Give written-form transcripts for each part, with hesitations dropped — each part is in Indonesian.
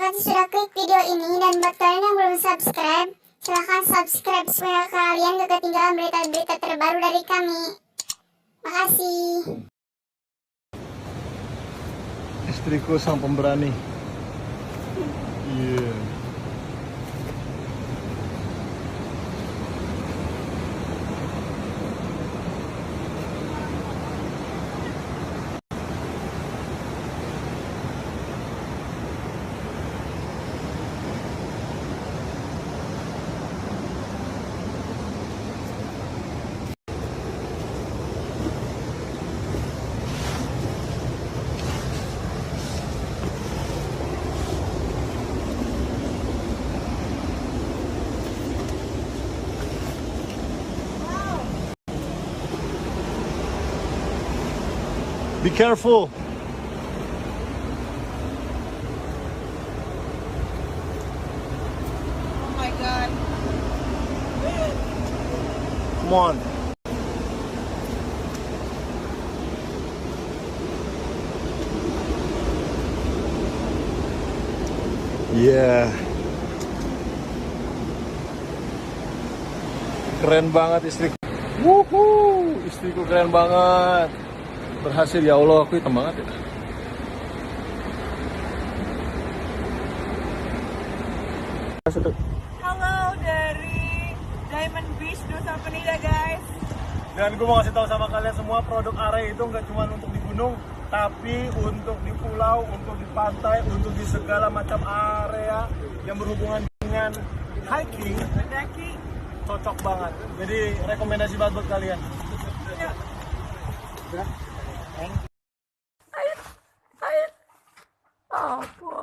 kasih sudah klik video ini, dan buat kalian yang belum subscribe, silahkan subscribe supaya kalian gak ketinggalan berita-berita terbaru dari kami. Makasih. Istriku sang pemberani. Iya. Be careful. Oh my god. Come on. Yeah. Keren banget istriku. Wuhu, istriku keren banget. Berhasil, ya Allah, aku hitam banget ya. Halo dari Diamond Beach, Nusa Penida guys. Dan gue mau kasih tahu sama kalian semua, produk ARAH itu nggak cuma untuk di gunung, tapi untuk di pulau, untuk di pantai, untuk di segala macam area yang berhubungan dengan hiking, Mendaki. cocok banget. Jadi rekomendasi banget buat kalian. Ya. Air. Apa?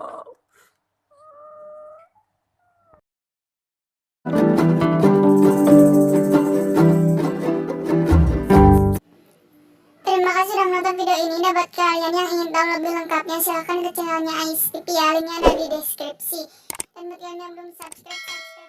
Terima kasih sudah menonton video ini, dan buat kalian yang ingin tahu lebih lengkapnya silahkan ke channelnya Aish TV ya, linknya ada di deskripsi. Dan buat kalian yang belum subscribe